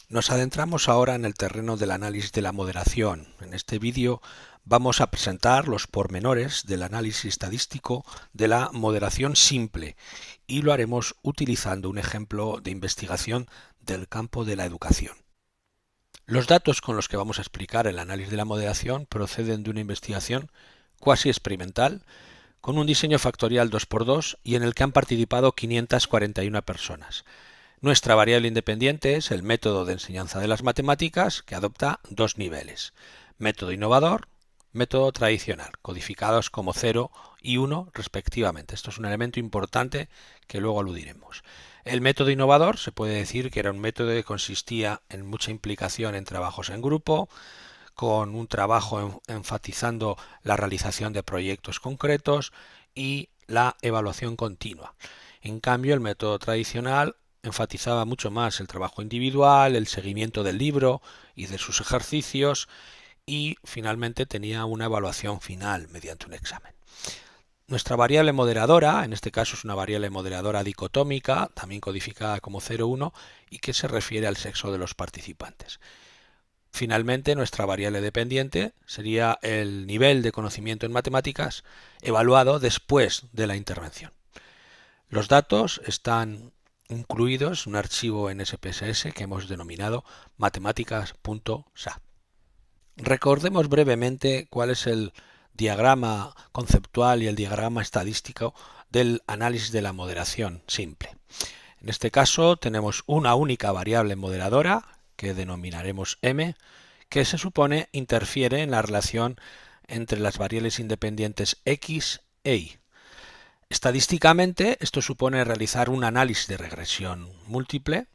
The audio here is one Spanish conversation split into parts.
Nos adentramos ahora en el terreno del análisis de la moderación. En este vídeo vamos a presentar los pormenores del análisis estadístico de la moderación simple y lo haremos utilizando un ejemplo de investigación del campo de la educación. Los datos con los que vamos a explicar el análisis de la moderación proceden de una investigación cuasi experimental con un diseño factorial 2×2 y en el que han participado 541 personas. Nuestra variable independiente es el método de enseñanza de las matemáticas, que adopta dos niveles: método innovador, método tradicional, codificados como 0 y 1 respectivamente. Esto es un elemento importante que luego aludiremos. El método innovador se puede decir que era un método que consistía en mucha implicación en trabajos en grupo, con un trabajo enfatizando la realización de proyectos concretos y la evaluación continua. En cambio, el método tradicional enfatizaba mucho más el trabajo individual, el seguimiento del libro y de sus ejercicios y finalmente tenía una evaluación final mediante un examen. Nuestra variable moderadora, en este caso es una variable moderadora dicotómica, también codificada como 0,1 y que se refiere al sexo de los participantes. Finalmente, nuestra variable dependiente sería el nivel de conocimiento en matemáticas evaluado después de la intervención. Los datos están incluidos en un archivo en SPSS que hemos denominado matemáticas.sap. Recordemos brevemente cuál es el diagrama conceptual y el diagrama estadístico del análisis de la moderación simple. En este caso tenemos una única variable moderadora que denominaremos m, que se supone interfiere en la relación entre las variables independientes x e y. Estadísticamente, esto supone realizar un análisis de regresión múltiple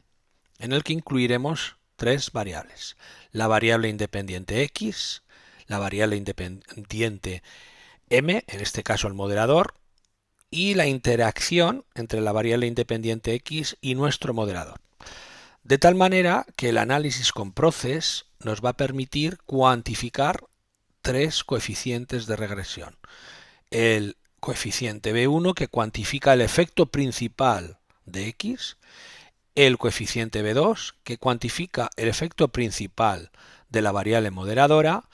en el que incluiremos tres variables: la variable independiente x, la variable independiente m, en este caso el moderador, y la interacción entre la variable independiente x y nuestro moderador. De tal manera que el análisis con Process nos va a permitir cuantificar tres coeficientes de regresión: el coeficiente B1, que cuantifica el efecto principal de x, el coeficiente B2, que cuantifica el efecto principal de la variable moderadora,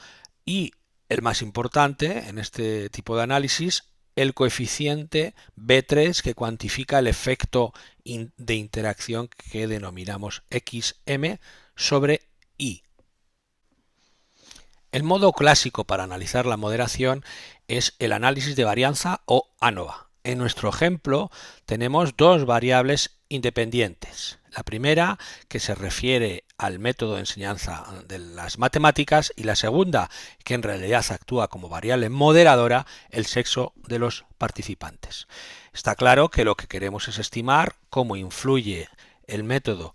y el más importante en este tipo de análisis, el coeficiente B3, que cuantifica el efecto de interacción que denominamos xm sobre y. El modo clásico para analizar la moderación es el análisis de varianza o ANOVA. En nuestro ejemplo tenemos dos variables independientes. La primera, que se refiere al método de enseñanza de las matemáticas, y la segunda, que en realidad actúa como variable moderadora, el sexo de los participantes. Está claro que lo que queremos es estimar cómo influye el método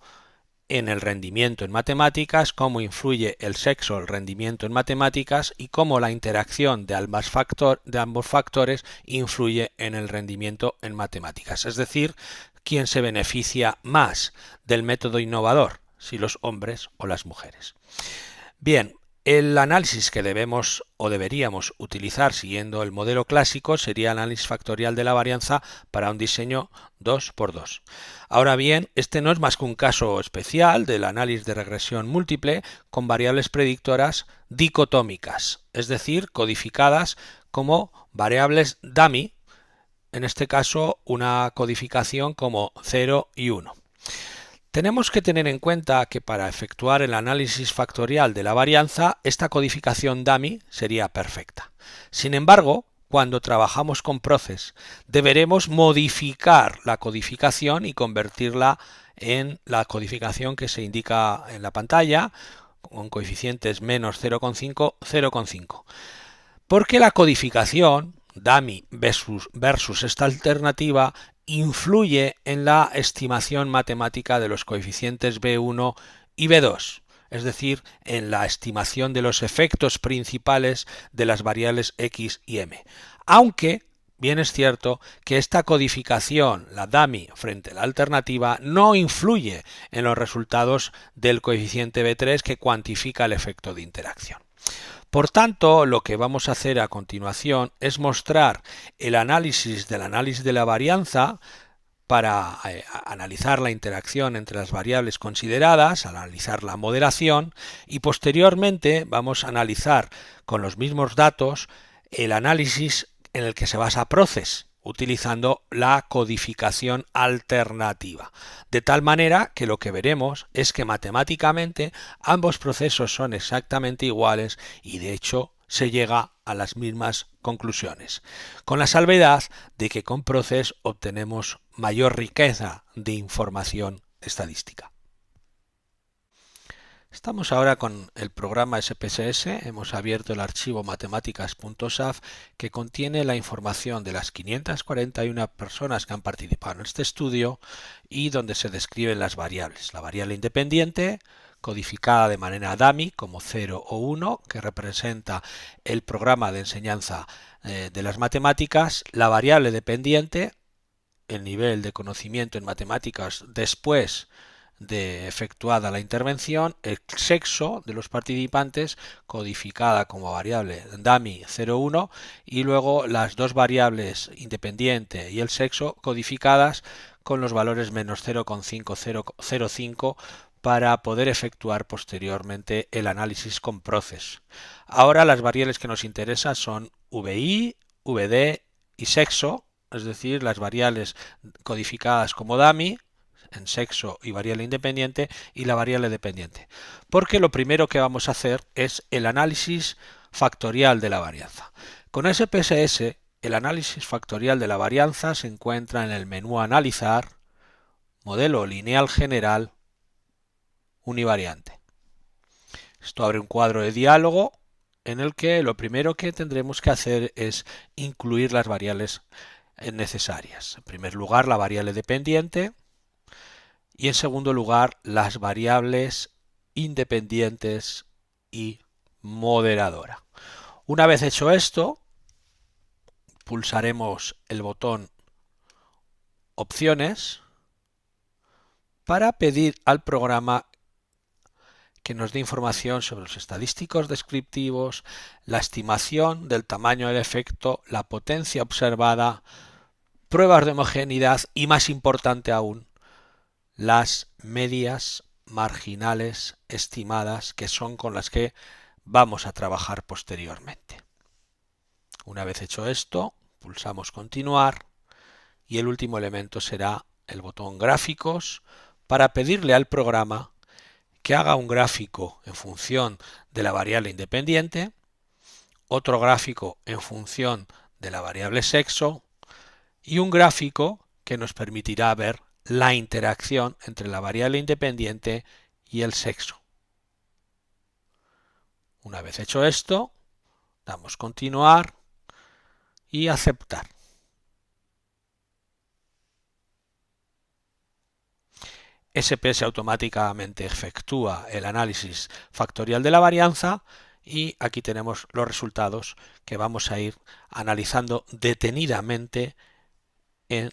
en el rendimiento en matemáticas, cómo influye el sexo, el rendimiento en matemáticas y cómo la interacción de ambos factores influye en el rendimiento en matemáticas. Es decir, quién se beneficia más del método innovador, si los hombres o las mujeres. Bien, el análisis que debemos o deberíamos utilizar siguiendo el modelo clásico sería el análisis factorial de la varianza para un diseño 2×2. Ahora bien, este no es más que un caso especial del análisis de regresión múltiple con variables predictoras dicotómicas, es decir, codificadas como variables dummy, en este caso una codificación como 0 y 1. Tenemos que tener en cuenta que para efectuar el análisis factorial de la varianza, esta codificación dummy sería perfecta. Sin embargo, cuando trabajamos con Process, deberemos modificar la codificación y convertirla en la codificación que se indica en la pantalla, con coeficientes menos 0,5, 0,5. Porque la codificación dummy versus esta alternativa influye en la estimación matemática de los coeficientes B1 y B2, es decir, en la estimación de los efectos principales de las variables x y m. Aunque bien es cierto que esta codificación, la dummy frente a la alternativa, no influye en los resultados del coeficiente B3 que cuantifica el efecto de interacción. Por tanto, lo que vamos a hacer a continuación es mostrar el análisis de la varianza para analizar la interacción entre las variables consideradas, analizar la moderación y posteriormente vamos a analizar con los mismos datos el análisis en el que se basa Process, utilizando la codificación alternativa. De tal manera que lo que veremos es que matemáticamente ambos procesos son exactamente iguales y de hecho se llega a las mismas conclusiones, con la salvedad de que con Process obtenemos mayor riqueza de información estadística. Estamos ahora con el programa SPSS, hemos abierto el archivo matemáticas.saf que contiene la información de las 541 personas que han participado en este estudio y donde se describen las variables. La variable independiente, codificada de manera dummy como 0 o 1, que representa el programa de enseñanza de las matemáticas, la variable dependiente, el nivel de conocimiento en matemáticas después de efectuada la intervención, el sexo de los participantes codificada como variable dummy 0,1 y luego las dos variables independiente y el sexo codificadas con los valores menos 0,505 para poder efectuar posteriormente el análisis con Process. Ahora las variables que nos interesan son VI, VD y sexo, es decir, las variables codificadas como dummy en sexo y variable independiente y la variable dependiente. Porque lo primero que vamos a hacer es el análisis factorial de la varianza. Con SPSS, el análisis factorial de la varianza se encuentra en el menú Analizar, Modelo Lineal General, Univariante. Esto abre un cuadro de diálogo en el que lo primero que tendremos que hacer es incluir las variables necesarias. En primer lugar, la variable dependiente, y en segundo lugar las variables independientes y moderadora. Una vez hecho esto, pulsaremos el botón Opciones para pedir al programa que nos dé información sobre los estadísticos descriptivos, la estimación del tamaño del efecto, la potencia observada, pruebas de homogeneidad y, más importante aún, las medias marginales estimadas, que son con las que vamos a trabajar posteriormente. Una vez hecho esto, pulsamos Continuar y el último elemento será el botón Gráficos para pedirle al programa que haga un gráfico en función de la variable independiente, otro gráfico en función de la variable sexo y un gráfico que nos permitirá ver la interacción entre la variable independiente y el sexo. Una vez hecho esto, damos Continuar y Aceptar. SPS automáticamente efectúa el análisis factorial de la varianza y aquí tenemos los resultados que vamos a ir analizando detenidamente en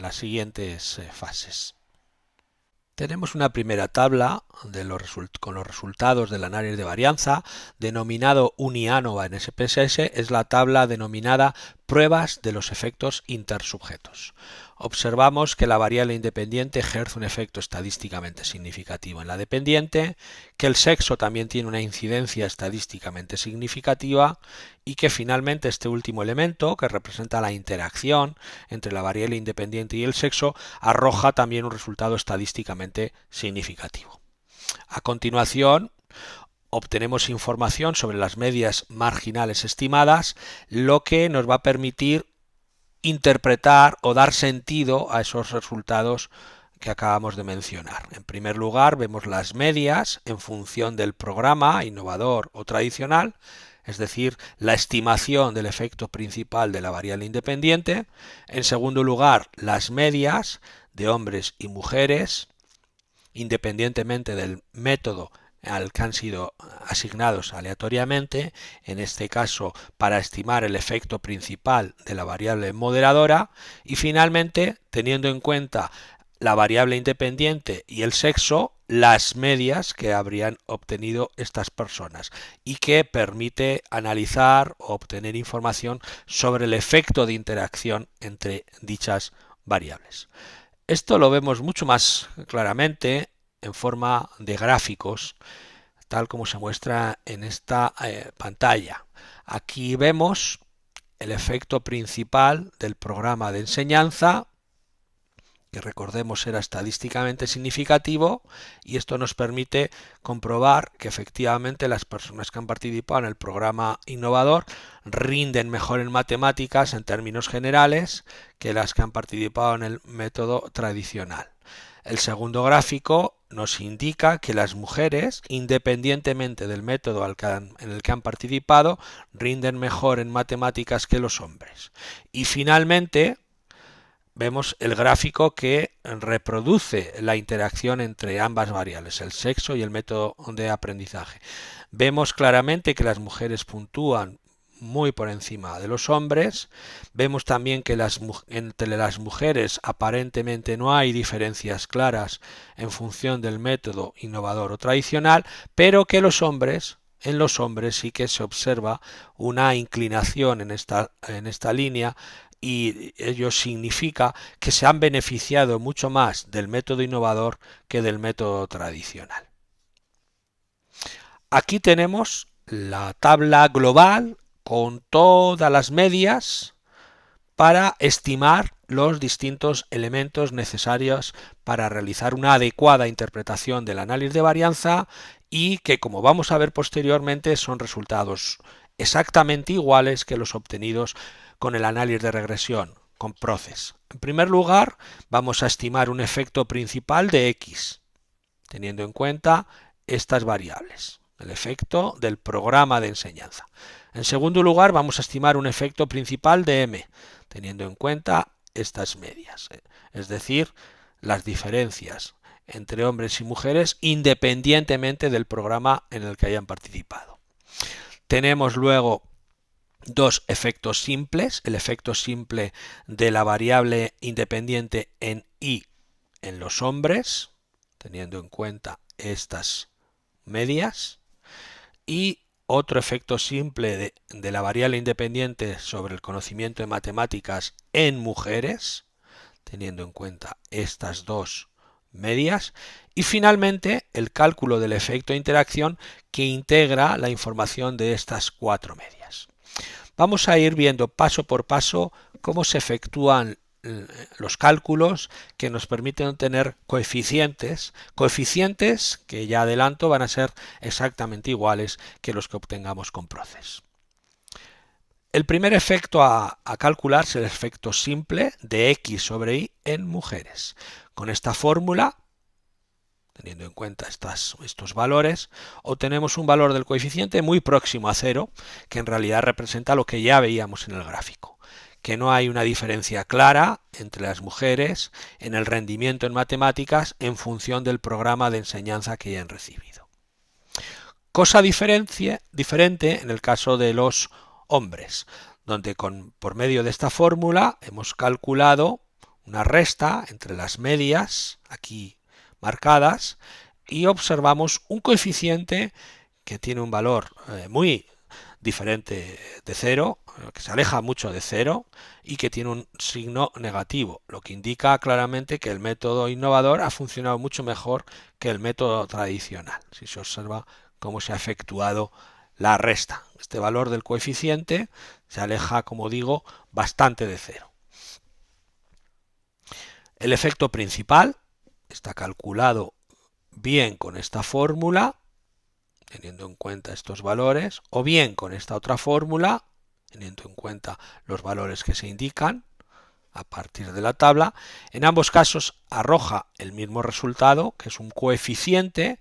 las siguientes fases. Tenemos una primera tabla con los resultados del análisis de varianza, denominado UniANOVA en SPSS, es la tabla denominada Pruebas de los efectos intersubjetos. Observamos que la variable independiente ejerce un efecto estadísticamente significativo en la dependiente, que el sexo también tiene una incidencia estadísticamente significativa y que finalmente este último elemento, que representa la interacción entre la variable independiente y el sexo, arroja también un resultado estadísticamente significativo. A continuación, obtenemos información sobre las medias marginales estimadas, lo que nos va a permitir interpretar o dar sentido a esos resultados que acabamos de mencionar. En primer lugar, vemos las medias en función del programa innovador o tradicional, es decir, la estimación del efecto principal de la variable independiente. En segundo lugar, las medias de hombres y mujeres, independientemente del método al que han sido asignados aleatoriamente, en este caso para estimar el efecto principal de la variable moderadora, y finalmente, teniendo en cuenta la variable independiente y el sexo, las medias que habrían obtenido estas personas y que permite analizar o obtener información sobre el efecto de interacción entre dichas variables. Esto lo vemos mucho más claramente en forma de gráficos, tal como se muestra en esta pantalla. Aquí vemos el efecto principal del programa de enseñanza, que recordemos era estadísticamente significativo, y esto nos permite comprobar que efectivamente las personas que han participado en el programa innovador rinden mejor en matemáticas en términos generales que las que han participado en el método tradicional. El segundo gráfico nos indica que las mujeres, independientemente del método en el que han participado, rinden mejor en matemáticas que los hombres. Y finalmente, vemos el gráfico que reproduce la interacción entre ambas variables, el sexo y el método de aprendizaje. Vemos claramente que las mujeres puntúan muy por encima de los hombres. Vemos también que entre las mujeres aparentemente no hay diferencias claras en función del método innovador o tradicional, pero que en los hombres sí que se observa una inclinación en esta línea, y ello significa que se han beneficiado mucho más del método innovador que del método tradicional. Aquí tenemos la tabla global con todas las medias para estimar los distintos elementos necesarios para realizar una adecuada interpretación del análisis de varianza, y que, como vamos a ver posteriormente, son resultados exactamente iguales que los obtenidos con el análisis de regresión, con Process. En primer lugar, vamos a estimar un efecto principal de X, teniendo en cuenta estas variables, el efecto del programa de enseñanza. En segundo lugar, vamos a estimar un efecto principal de M, teniendo en cuenta estas medias, es decir, las diferencias entre hombres y mujeres independientemente del programa en el que hayan participado. Tenemos luego dos efectos simples, el efecto simple de la variable independiente en I en los hombres, teniendo en cuenta estas medias, y otro efecto simple de la variable independiente sobre el conocimiento de matemáticas en mujeres, teniendo en cuenta estas dos medias, y finalmente el cálculo del efecto de interacción que integra la información de estas cuatro medias. Vamos a ir viendo paso por paso cómo se efectúan los cálculos que nos permiten obtener coeficientes que ya adelanto van a ser exactamente iguales que los que obtengamos con Process. El primer efecto a calcular es el efecto simple de X sobre Y en mujeres. Con esta fórmula, teniendo en cuenta estos valores, obtenemos un valor del coeficiente muy próximo a 0, que en realidad representa lo que ya veíamos en el gráfico, que no hay una diferencia clara entre las mujeres en el rendimiento en matemáticas en función del programa de enseñanza que hayan recibido. Cosa diferente en el caso de los hombres, donde por medio de esta fórmula hemos calculado una resta entre las medias, aquí marcadas, y observamos un coeficiente que tiene un valor muy diferente de 0, que se aleja mucho de 0 y que tiene un signo negativo, lo que indica claramente que el método innovador ha funcionado mucho mejor que el método tradicional, si se observa cómo se ha efectuado la resta. Este valor del coeficiente se aleja, como digo, bastante de 0. El efecto principal está calculado bien con esta fórmula, teniendo en cuenta estos valores, o bien con esta otra fórmula, teniendo en cuenta los valores que se indican a partir de la tabla. En ambos casos arroja el mismo resultado, que es un coeficiente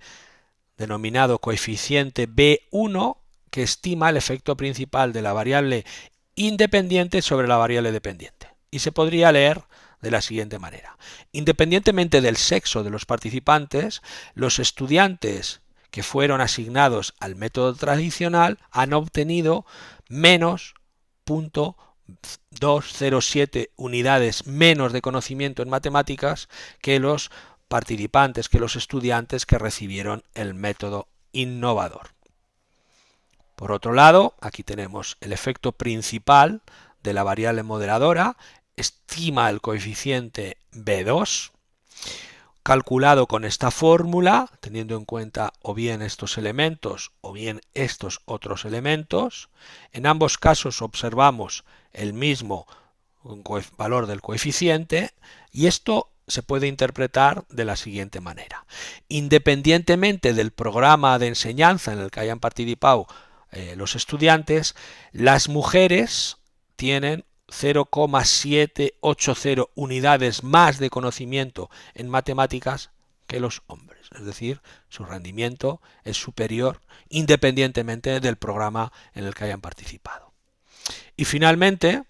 denominado coeficiente B1, que estima el efecto principal de la variable independiente sobre la variable dependiente. Y se podría leer de la siguiente manera: independientemente del sexo de los participantes, los estudiantes que fueron asignados al método tradicional han obtenido menos 0.207 unidades menos de conocimiento en matemáticas que los participantes, que los estudiantes que recibieron el método innovador. Por otro lado, aquí tenemos el efecto principal de la variable moderadora, estima el coeficiente B2, calculado con esta fórmula, teniendo en cuenta o bien estos elementos o bien estos otros elementos. En ambos casos observamos el mismo valor del coeficiente y esto se puede interpretar de la siguiente manera. Independientemente del programa de enseñanza en el que hayan participado los estudiantes, las mujeres tienen 0,780 unidades más de conocimiento en matemáticas que los hombres. Es decir, su rendimiento es superior independientemente del programa en el que hayan participado. Y finalmente,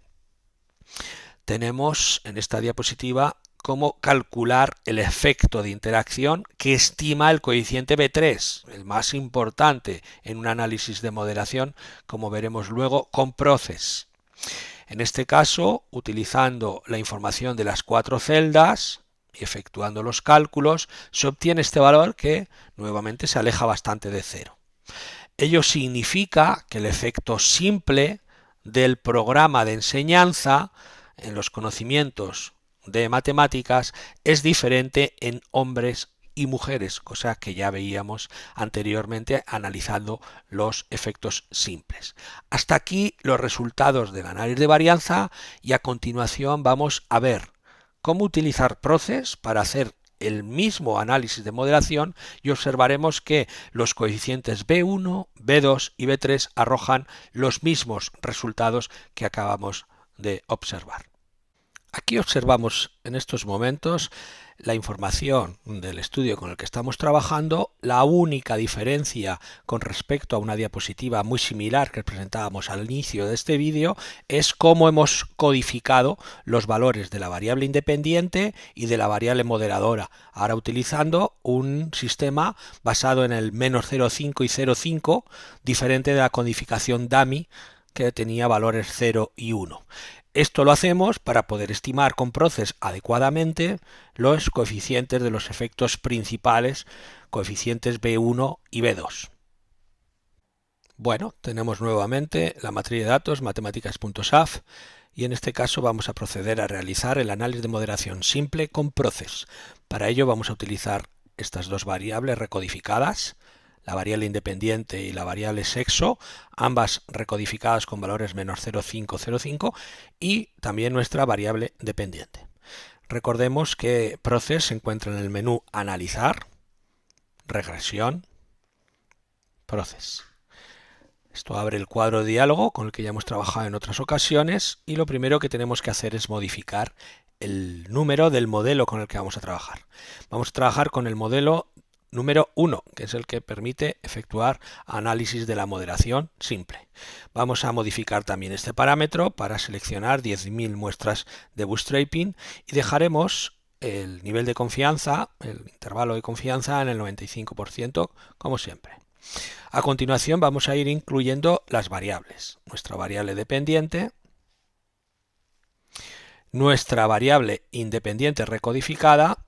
tenemos en esta diapositiva cómo calcular el efecto de interacción que estima el coeficiente B3, el más importante en un análisis de moderación, como veremos luego con Proces. En este caso, utilizando la información de las 4 celdas y efectuando los cálculos, se obtiene este valor que nuevamente se aleja bastante de cero. Ello significa que el efecto simple del programa de enseñanza en los conocimientos de matemáticas es diferente en hombres y mujeres, cosa que ya veíamos anteriormente analizando los efectos simples. Hasta aquí los resultados del análisis de varianza y a continuación vamos a ver cómo utilizar Proces para hacer el mismo análisis de moderación y observaremos que los coeficientes B1, B2 y B3 arrojan los mismos resultados que acabamos de observar. Aquí observamos en estos momentos la información del estudio con el que estamos trabajando. La única diferencia con respecto a una diapositiva muy similar que presentábamos al inicio de este vídeo es cómo hemos codificado los valores de la variable independiente y de la variable moderadora, ahora utilizando un sistema basado en el -0,5 y 0,5, diferente de la codificación dummy que tenía valores 0 y 1. Esto lo hacemos para poder estimar con Proces adecuadamente los coeficientes de los efectos principales, coeficientes B1 y B2. Bueno, tenemos nuevamente la matriz de datos matemáticas.saf y en este caso vamos a proceder a realizar el análisis de moderación simple con Proces. Para ello vamos a utilizar estas dos variables recodificadas, la variable independiente y la variable sexo, ambas recodificadas con valores -0,5, 0,5 y también nuestra variable dependiente. Recordemos que Proces se encuentra en el menú Analizar, Regresión, Proces. Esto abre el cuadro de diálogo con el que ya hemos trabajado en otras ocasiones y lo primero que tenemos que hacer es modificar el número del modelo con el que vamos a trabajar. Vamos a trabajar con el modelo número 1, que es el que permite efectuar análisis de la moderación simple. Vamos a modificar también este parámetro para seleccionar 10.000 muestras de bootstrapping y dejaremos el nivel de confianza, el intervalo de confianza en el 95%, como siempre. A continuación vamos a ir incluyendo las variables. Nuestra variable dependiente, nuestra variable independiente recodificada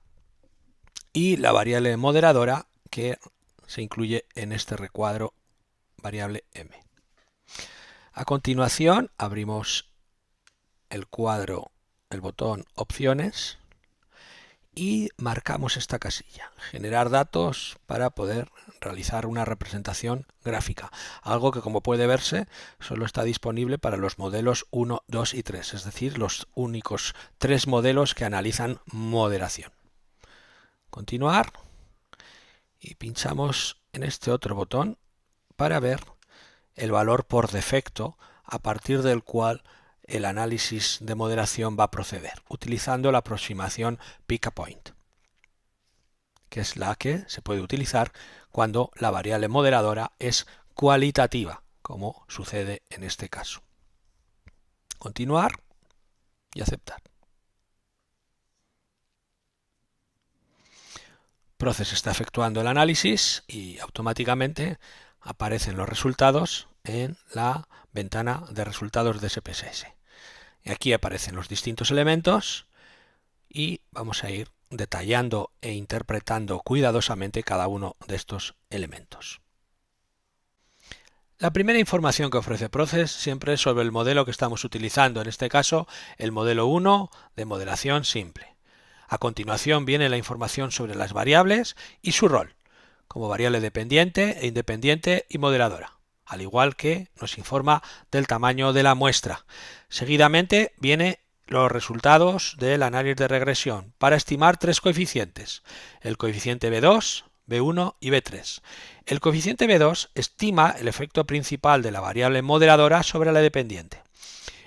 y la variable moderadora que se incluye en este recuadro variable m. A continuación abrimos el cuadro, el botón opciones y marcamos esta casilla, generar datos para poder realizar una representación gráfica, algo que como puede verse solo está disponible para los modelos 1, 2 y 3, es decir, los únicos 3 modelos que analizan moderación. Continuar y pinchamos en este otro botón para ver el valor por defecto a partir del cual el análisis de moderación va a proceder, utilizando la aproximación pick a point, que es la que se puede utilizar cuando la variable moderadora es cualitativa, como sucede en este caso. Continuar y aceptar. Proces está efectuando el análisis y automáticamente aparecen los resultados en la ventana de resultados de SPSS. Y aquí aparecen los distintos elementos y vamos a ir detallando e interpretando cuidadosamente cada uno de estos elementos. La primera información que ofrece Proces siempre es sobre el modelo que estamos utilizando, en este caso el modelo 1 de modelación simple. A continuación viene la información sobre las variables y su rol, como variable dependiente e independiente y modeladora, al igual que nos informa del tamaño de la muestra. Seguidamente viene los resultados del análisis de regresión para estimar tres coeficientes, el coeficiente B2, B1 y B3. El coeficiente B2 estima el efecto principal de la variable modeladora sobre la dependiente.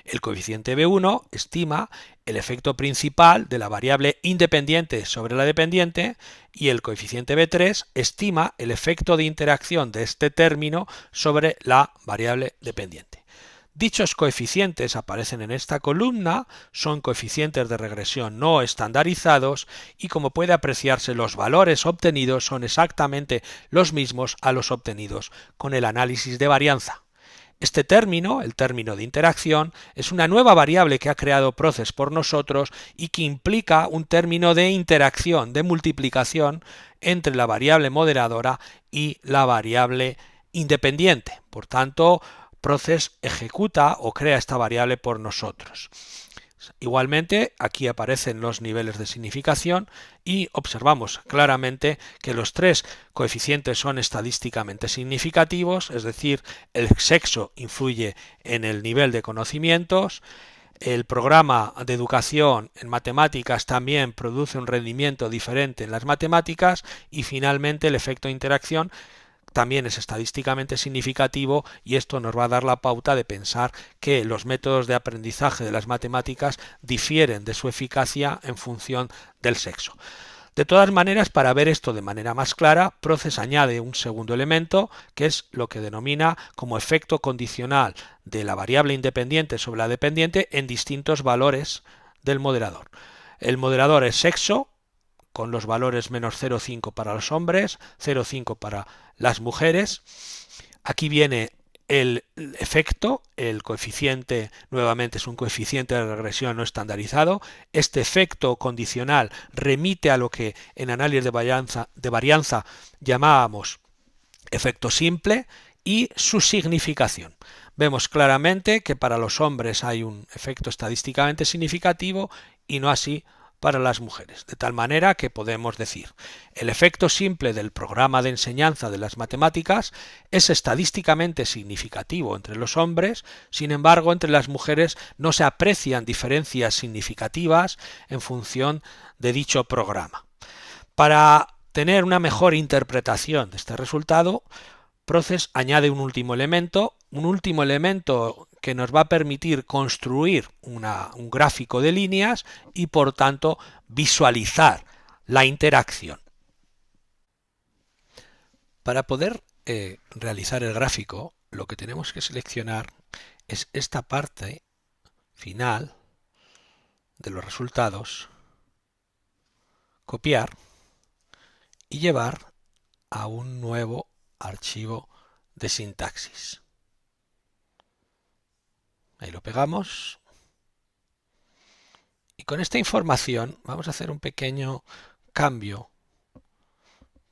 El coeficiente B1 estima el efecto principal de la variable independiente sobre la dependiente y el coeficiente B3 estima el efecto de interacción de este término sobre la variable dependiente. Dichos coeficientes aparecen en esta columna, son coeficientes de regresión no estandarizados y como puede apreciarse los valores obtenidos son exactamente los mismos a los obtenidos con el análisis de varianza. Este término, el término de interacción, es una nueva variable que ha creado Proces por nosotros y que implica un término de interacción, de multiplicación entre la variable moderadora y la variable independiente. Por tanto, Proces ejecuta o crea esta variable por nosotros. Igualmente, aquí aparecen los niveles de significación y observamos claramente que los tres coeficientes son estadísticamente significativos, es decir, el sexo influye en el nivel de conocimientos, el programa de educación en matemáticas también produce un rendimiento diferente en las matemáticas y finalmente el efecto de interacción también es estadísticamente significativo y esto nos va a dar la pauta de pensar que los métodos de aprendizaje de las matemáticas difieren de su eficacia en función del sexo. De todas maneras, para ver esto de manera más clara, Proces añade un segundo elemento que es lo que denomina como efecto condicional de la variable independiente sobre la dependiente en distintos valores del moderador. El moderador es sexo, con los valores menos 0,5 para los hombres, 0,5 para las mujeres. Aquí viene el efecto, el coeficiente nuevamente es un coeficiente de regresión no estandarizado. Este efecto condicional remite a lo que en análisis de varianza llamábamos efecto simple y su significación. Vemos claramente que para los hombres hay un efecto estadísticamente significativo y no así para las mujeres, de tal manera que podemos decir el efecto simple del programa de enseñanza de las matemáticas es estadísticamente significativo entre los hombres, sin embargo entre las mujeres no se aprecian diferencias significativas en función de dicho programa. Para tener una mejor interpretación de este resultado, Proces añade un último elemento que nos va a permitir construir un gráfico de líneas y por tanto visualizar la interacción. Para poder realizar el gráfico, lo que tenemos que seleccionar es esta parte final de los resultados, copiar y llevar a un nuevo archivo de sintaxis. Ahí lo pegamos. Y con esta información vamos a hacer un pequeño cambio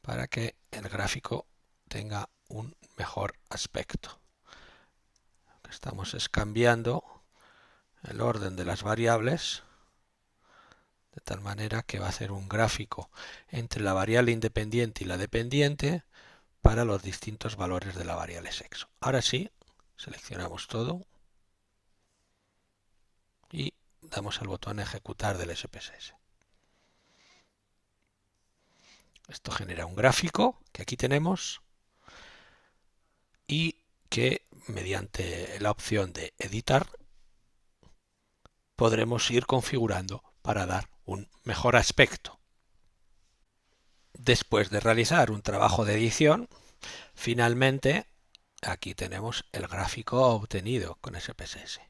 para que el gráfico tenga un mejor aspecto. Lo que estamos es cambiando el orden de las variables de tal manera que va a hacer un gráfico entre la variable independiente y la dependiente para los distintos valores de la variable sexo. Ahora sí, seleccionamos todo y damos al botón ejecutar del SPSS. Esto genera un gráfico que aquí tenemos y que mediante la opción de editar podremos ir configurando para dar un mejor aspecto. Después de realizar un trabajo de edición, finalmente aquí tenemos el gráfico obtenido con SPSS.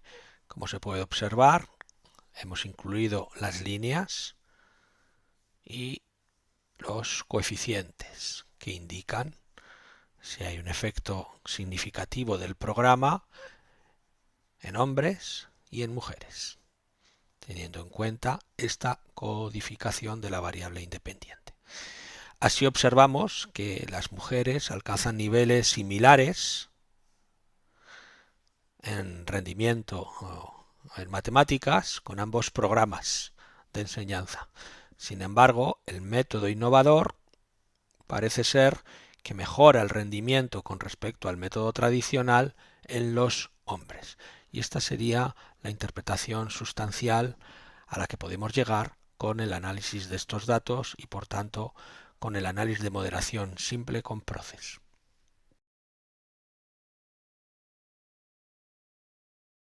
Como se puede observar, hemos incluido las líneas y los coeficientes que indican si hay un efecto significativo del programa en hombres y en mujeres, teniendo en cuenta esta codificación de la variable independiente. Así observamos que las mujeres alcanzan niveles similares en rendimiento o en matemáticas con ambos programas de enseñanza. Sin embargo, el método innovador parece ser que mejora el rendimiento con respecto al método tradicional en los hombres. Y esta sería la interpretación sustancial a la que podemos llegar con el análisis de estos datos y por tanto con el análisis de moderación simple con Process.